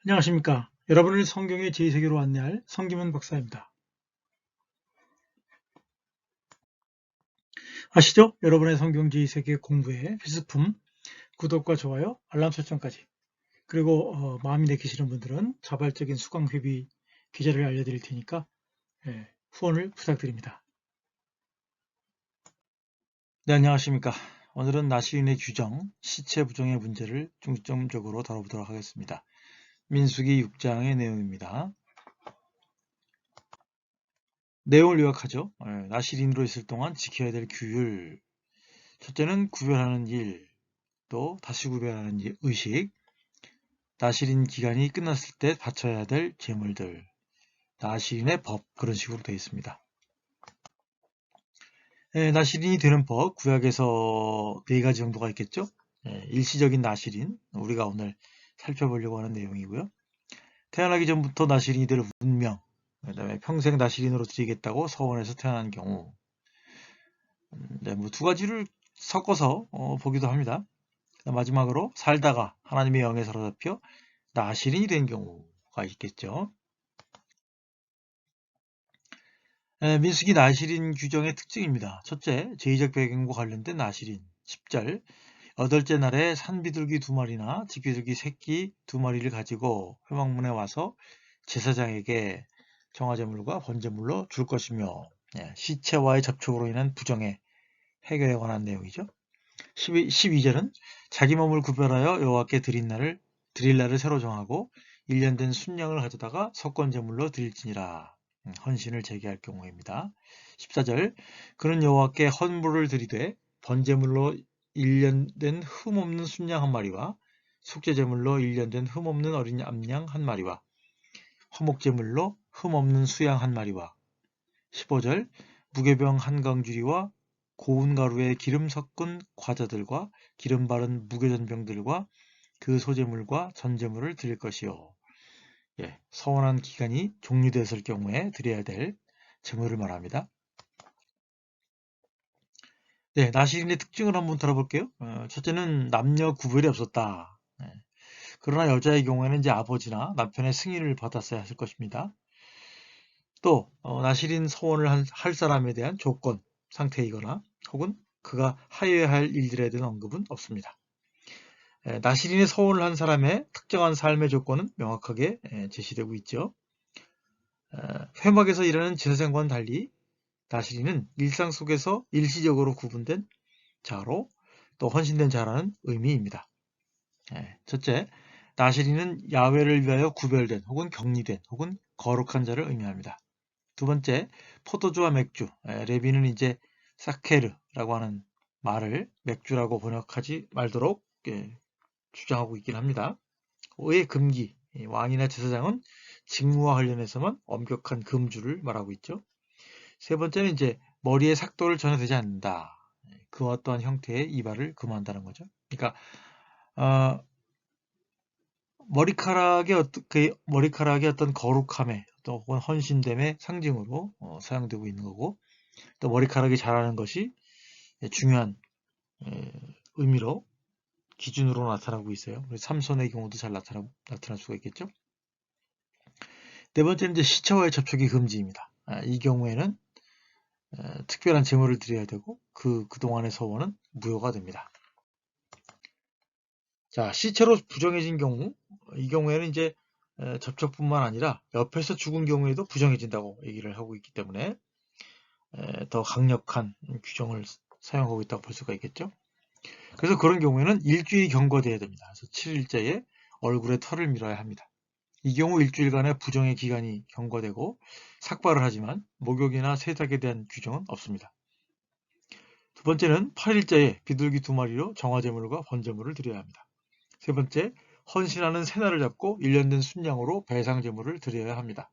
안녕하십니까. 여러분을 성경의 제2세계로 안내할 성김은 박사입니다. 아시죠? 여러분의 성경 제2세계 공부의 필수품 구독과 좋아요, 알람 설정까지. 그리고 마음이 내키시는 분들은 자발적인 수강회비 계좌를 알려드릴 테니까 후원을 부탁드립니다. 네, 안녕하십니까. 오늘은 나시린의 규정, 시체 부정의 문제를 중점적으로 다뤄보도록 하겠습니다. 민수기 6장의 내용입니다. 내용을 요약하죠. 나시린으로 있을 동안 지켜야 될 규율. 첫째는 구별하는 일, 또 다시 구별하는 의식, 나시린 기간이 끝났을 때 바쳐야 될 제물들, 나시린의 법, 그런 식으로 되어 있습니다. 나시린이 되는 법, 구약에서 4가지 정도가 있겠죠. 일시적인 나시린, 우리가 오늘 살펴보려고 하는 내용이고요. 태어나기 전부터 나시린이 될 운명, 그 다음에 평생 나시린으로 드리겠다고 서원해서 태어난 경우, 뭐 2가지를 섞어서 보기도 합니다. 마지막으로 살다가 하나님의 영에 사로잡혀 나시린이 된 경우가 있겠죠. 민수기 나시린 규정의 특징입니다. 첫째, 제의적 배경과 관련된 나시린 10절, 8째 날에 산비둘기 2마리나 직비둘기 새끼 2마리를 가지고 회막문에 와서 제사장에게 정화제물과 번제물로 줄 것이며, 시체와의 접촉으로 인한 부정의 해결에 관한 내용이죠. 12절은 자기 몸을 구별하여 여호와께 드릴 날을 새로 정하고 1년 된 순양을 가져다가 석권제물로 드릴지니라. 헌신을 제기할 경우입니다. 14절 그는 여호와께 헌물을 드리되 번제물로 1년 된 흠없는 순양 1마리와 속죄제물로 1년 된 흠없는 어린 암양 1마리와 화목제물로 흠없는 수양 1마리와 15절 무교병 1강주리와 고운 가루에 기름 섞은 과자들과 기름 바른 무교전병들과 그 소제물과 전제물을 드릴 것이요. 서원한 기간이 종료되었을 경우에 드려야 될 제물을 말합니다. 나시린의 특징을 한번 들어볼게요. 첫째는 남녀 구별이 없었다. 그러나 여자의 경우에는 이제 아버지나 남편의 승인을 받았어야 했을 것입니다. 또 나시린 서원을 할 사람에 대한 조건, 상태이거나 혹은 그가 하여야 할 일들에 대한 언급은 없습니다. 나시린의 서원을 한 사람의 특정한 삶의 조건은 명확하게 제시되고 있죠. 회막에서 일하는 제사장과는 달리 나시린은 일상 속에서 일시적으로 구분된 자로 또 헌신된 자라는 의미입니다. 첫째, 나시린은 야훼를 위하여 구별된 혹은 격리된 혹은 거룩한 자를 의미합니다. 두 번째, 포도주와 맥주. 레비는 이제 사케르라고 하는 말을 맥주라고 번역하지 말도록 주장하고 있긴 합니다. 의 금기. 왕이나 제사장은 직무와 관련해서만 엄격한 금주를 말하고 있죠. 세 번째는 이제 머리에 삭도를 전혀 되지 않는다. 그와 어떠한 형태의 이발을 금한다는 거죠. 그러니까 머리카락의 어떤 거룩함에 또 혹은 헌신됨의 상징으로 사용되고 있는 거고, 또 머리카락이 자라는 것이 중요한 의미로 기준으로 나타나고 있어요. 삼손의 경우도 잘 나타날 수가 있겠죠. 네 번째는 이제 시체와의 접촉이 금지입니다. 이 경우에는 특별한 제물을 드려야 되고 그동안의 서원은 무효가 됩니다. 자, 시체로 부정해진 경우, 이 경우에는 이제 접촉뿐만 아니라 옆에서 죽은 경우에도 부정해진다고 얘기를 하고 있기 때문에 더 강력한 규정을 사용하고 있다고 볼 수가 있겠죠. 그래서 그런 경우에는 일주일이 경과돼야 됩니다. 그래서 7일째에 얼굴에 털을 밀어야 합니다. 이 경우 일주일간의 부정의 기간이 경과되고 삭발을 하지만 목욕이나 세탁에 대한 규정은 없습니다. 두 번째는 8일째에 비둘기 2마리로 정화제물과 번제물을 드려야 합니다. 세 번째, 헌신하는 새날을 잡고 1년 된 순양으로 배상제물을 드려야 합니다.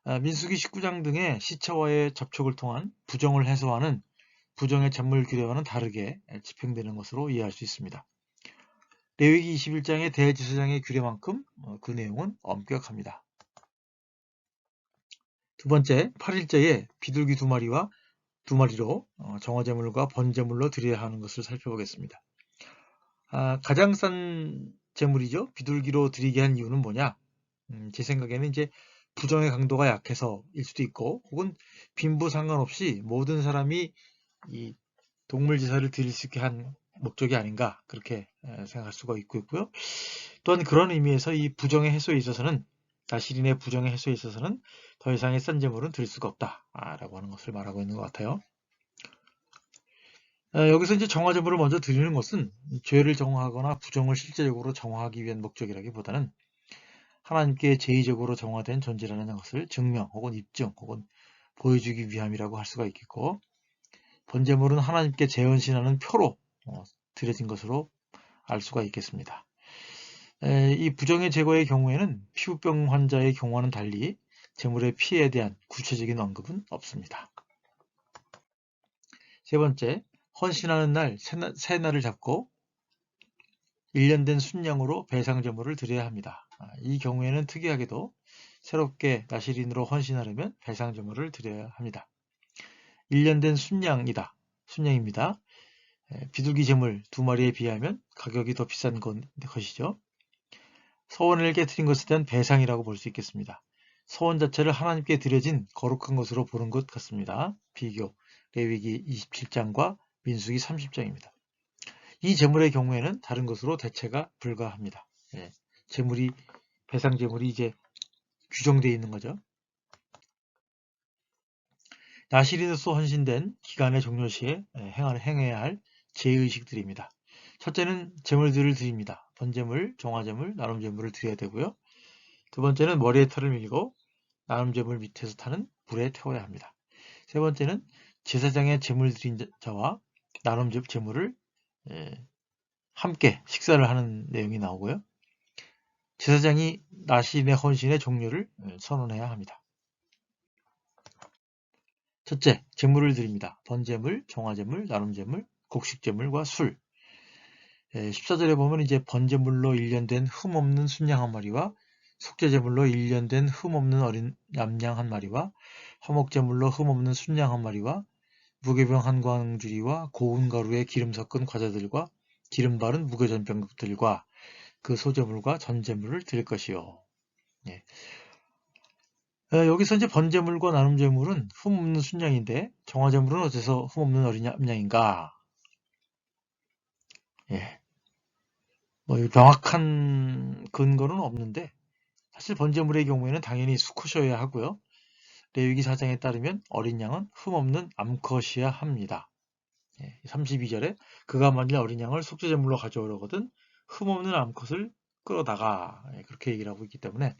민수기 19장 등의 시체와의 접촉을 통한 부정을 해소하는 부정의 제물 규례와는 다르게 집행되는 것으로 이해할 수 있습니다. 레위기 21장의 대제사장의 규례만큼 그 내용은 엄격합니다. 두 번째, 8일째에 비둘기 2마리로 정화제물과 번제물로 드려야 하는 것을 살펴보겠습니다. 가장 싼 제물이죠. 비둘기로 드리게 한 이유는 뭐냐? 제 생각에는 이제 부정의 강도가 약해서일 수도 있고, 혹은 빈부 상관없이 모든 사람이 이 동물 제사를 드릴 수 있게 한 목적이 아닌가, 그렇게 생각할 수가 있고요. 또한 그런 의미에서 이 부정의 해소에 있어서는, 나시린의 부정의 해소에 있어서는 더 이상의 싼 제물은 드릴 수가 없다라고 하는 것을 말하고 있는 것 같아요. 여기서 이제 정화제물을 먼저 드리는 것은 죄를 정화하거나 부정을 실제적으로 정화하기 위한 목적이라기보다는 하나님께 제의적으로 정화된 존재라는 것을 증명 혹은 입증 혹은 보여주기 위함이라고 할 수가 있겠고, 번제물은 하나님께 재헌신하는 표로 드려진 것으로 알 수가 있겠습니다. 이 부정의 제거의 경우에는 피부병 환자의 경우와는 달리 제물의 피해에 대한 구체적인 언급은 없습니다. 세 번째, 헌신하는 날 새날을 잡고 1년 된 순양으로 배상제물을 드려야 합니다. 이 경우에는 특이하게도 새롭게 나시린으로 헌신하려면 배상제물을 드려야 합니다. 1년 된 순양입니다. 비둘기 제물 2마리에 비하면 가격이 더 비싼 것이죠. 서원을 깨뜨린 것에 대한 배상이라고 볼 수 있겠습니다. 서원 자체를 하나님께 드려진 거룩한 것으로 보는 것 같습니다. 비교 레위기 27장과 민수기 30장입니다. 이 제물의 경우에는 다른 것으로 대체가 불가합니다. 배상 제물이 이제 규정되어 있는 거죠. 나시린으로서 헌신된 기간의 종료 시에 행해야 할 제의식들입니다. 첫째는 제물들을 드립니다. 번제물, 종화제물, 나눔제물을 드려야 되고요. 두 번째는 머리에 털을 밀고 나눔제물 밑에서 타는 불에 태워야 합니다. 세 번째는 제사장의 제물 드린 자와 나눔제물을 함께 식사를 하는 내용이 나오고요. 제사장이 나시린의 헌신의 종료를 선언해야 합니다. 첫째, 제물을 드립니다. 번제물, 종화제물, 나눔제물, 곡식제물과 술. 14절에 보면 이제 번제물로 1년 된 흠없는 순양 한 마리와 속죄제물로 1년 된 흠없는 어린 얌양 한 마리와 화목제물로 흠없는 순양 한 마리와 무교병 한 광주리와 고운 가루에 기름 섞은 과자들과 기름 바른 무교전병들과 그 소제물과 전제물을 드릴 것이요. 예. 여기서 이제 번제물과 나눔제물은 흠없는 순양인데 정화제물은 어째서 흠없는 어린 얌양인가? 예. 뭐 명확한 근거는 없는데 사실 번제물의 경우에는 당연히 수컷이어야 하고요. 레위기 4장에 따르면 어린 양은 흠없는 암컷이어야 합니다. 32절에 그가 만일 어린 양을 속죄제물로 가져오려거든 흠없는 암컷을 끌어다가 그렇게 얘기를 하고 있기 때문에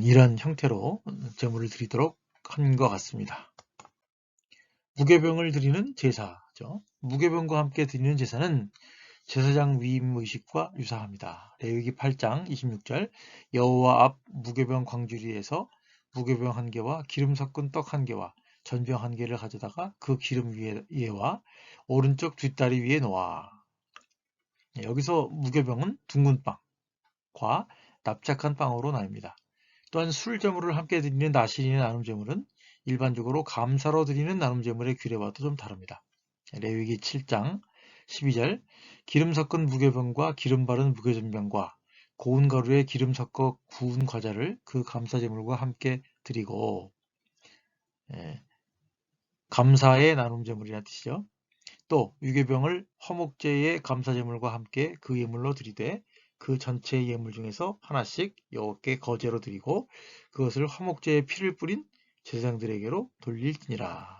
이런 형태로 제물을 드리도록 한 것 같습니다. 무교병을 드리는 제사죠. 무교병과 함께 드리는 제사는 제사장 위임 의식과 유사합니다. 레위기 8장 26절 여호와 앞 무교병 광주리에서 무교병 한 개와 기름 섞은 떡 한 개와 전병 한 개를 가져다가 그 기름 위에와 오른쪽 뒷다리 위에 놓아. 여기서 무교병은 둥근 빵과 납작한 빵으로 나뉩니다. 또한 술제물을 함께 드리는 나시린의 나눔제물은 일반적으로 감사로 드리는 나눔제물의 규례와도 좀 다릅니다. 레위기 7장 12절 기름 섞은 무교병과 기름 바른 무교전병과 고운 가루에 기름 섞어 구운 과자를 그 감사제물과 함께 드리고 감사의 나눔제물이라는 뜻이죠. 또 유교병을 화목제의 감사제물과 함께 그 예물로 드리되 그 전체 예물 중에서 하나씩 여호와께 거제로 드리고 그것을 화목제의 피를 뿌린 제사장들에게로 돌릴지니라.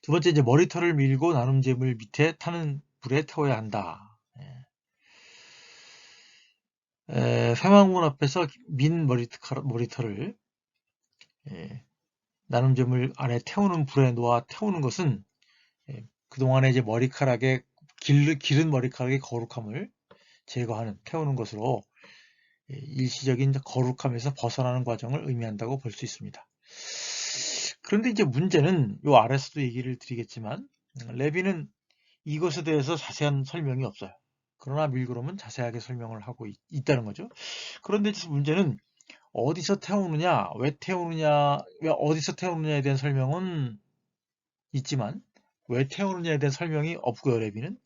두 번째 이제 머리털을 밀고 나눔제물 밑에 타는 불에 태워야 한다. 회망문 앞에서 민 머리털을 나눔제물 안에 태우는 불에 놓아 태우는 것은 그동안에 이제 기른 머리카락의 거룩함을 제거하는 태우는 것으로 일시적인 거룩함에서 벗어나는 과정을 의미한다고 볼 수 있습니다. 그런데 이제 문제는 요 아래서도 얘기를 드리겠지만 레위는 이것에 대해서 자세한 설명이 없어요. 그러나 밀그럼은 자세하게 설명을 하고 있다는 거죠. 그런데 문제는 어디서 태우느냐, 왜 어디서 태우느냐에 대한 설명은 있지만 왜 태우느냐에 대한 설명이 없고요. 레비는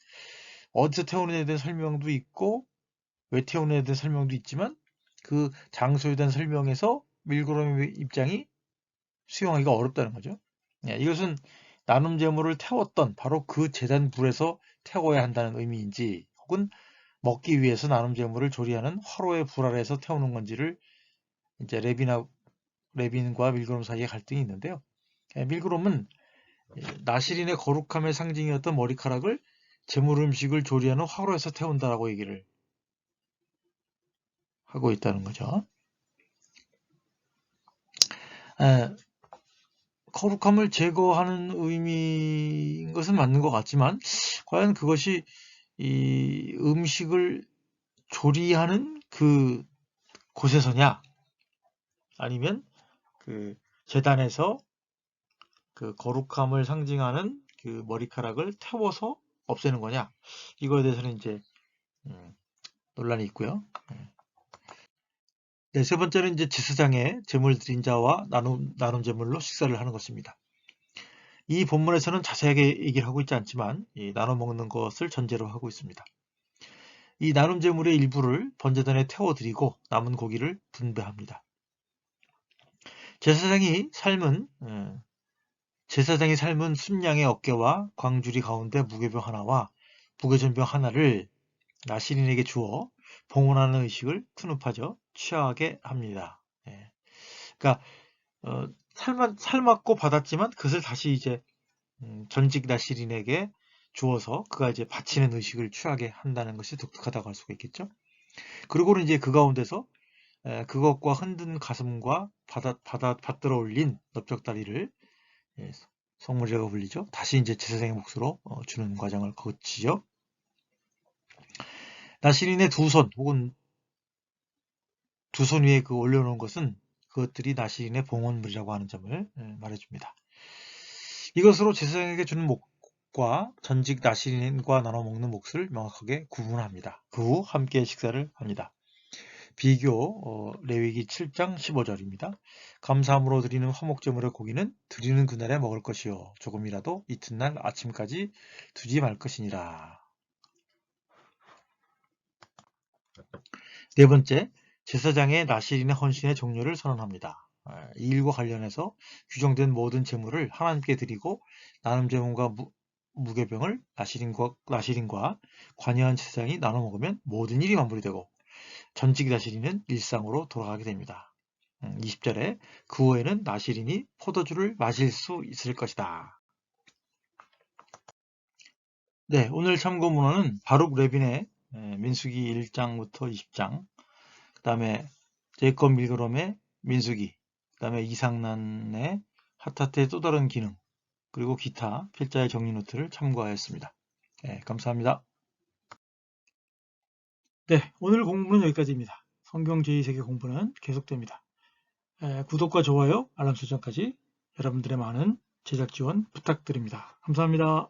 어디서 태우느냐에 대한 설명도 있고 왜 태우느냐에 대한 설명도 있지만 그 장소에 대한 설명에서 밀그롬의 입장이 수용하기가 어렵다는 거죠. 이것은 나눔 제물을 태웠던 바로 그 제단 불에서 태워야 한다는 의미인지 혹은 먹기 위해서 나눔 제물을 조리하는 화로의 불 아래에서 태우는 건지를 이제 레빈과 밀그롬 사이에 갈등이 있는데요. 밀그롬은 나시린의 거룩함의 상징이었던 머리카락을 제물 음식을 조리하는 화로에서 태운다라고 얘기를 하고 있다는 거죠. 거룩함을 제거하는 의미인 것은 맞는 것 같지만 과연 그것이 이 음식을 조리하는 그 곳에서냐 아니면 그 제단에서 그 거룩함을 상징하는 그 머리카락을 태워서 없애는 거냐 이거에 대해서는 이제 논란이 있고요. 네, 세 번째는 이제 제사장의 제물 드린 자와 나눔 제물로 식사를 하는 것입니다. 이 본문에서는 자세하게 얘기를 하고 있지 않지만 나눠 먹는 것을 전제로 하고 있습니다. 이 나눔 제물의 일부를 번제단에 태워드리고 남은 고기를 분배합니다. 제사장이 삶은 순양의 어깨와 광주리 가운데 무게병 하나와 무게전병 하나를 나시린에게 주어 봉헌하는 의식을 투눕하죠. 취하게 합니다. 그러니까 삶았고 받았지만 그것을 다시 이제 전직 나시린에게 주어서 그가 이제 바치는 의식을 취하게 한다는 것이 독특하다고 할 수가 있겠죠. 그리고는 이제 그 가운데서 그것과 흔든 가슴과 받들어 올린 넓적다리를 성물이라고 불리죠. 다시 이제 제사장의 몫으로 주는 과정을 거치죠. 나시린의 두 손 혹은 두 손 위에 그 올려놓은 것은 그것들이 나시린의 봉헌물이라고 하는 점을 말해줍니다. 이것으로 제사장에게 주는 몫과 전직 나시린과 나눠 먹는 몫을 명확하게 구분합니다. 그 후 함께 식사를 합니다. 비교 레위기 7장 15절입니다. 감사함으로 드리는 화목제물의 고기는 드리는 그날에 먹을 것이요 조금이라도 이튿날 아침까지 두지 말 것이니라. 네 번째, 제사장의 나시린의 헌신의 종료를 선언합니다. 이 일과 관련해서 규정된 모든 제물을 하나님께 드리고 나눔 제물과 무게병을 나시린과 관여한 제사장이 나눠 먹으면 모든 일이 마무리되고 전직 나시린은 일상으로 돌아가게 됩니다. 20절에 그 후에는 나시린이 포도주를 마실 수 있을 것이다. 네, 오늘 참고 문헌은 바룩 레빈의 민수기 1장부터 20장, 그 다음에 제이콥 밀그롬의 민수기, 그 다음에 이상난의 하타트의 또 다른 기능, 그리고 기타 필자의 정리 노트를 참고하였습니다. 네, 감사합니다. 네, 오늘 공부는 여기까지입니다. 성경 제2세계 공부는 계속됩니다. 구독과 좋아요, 알람 설정까지 여러분들의 많은 제작 지원 부탁드립니다. 감사합니다.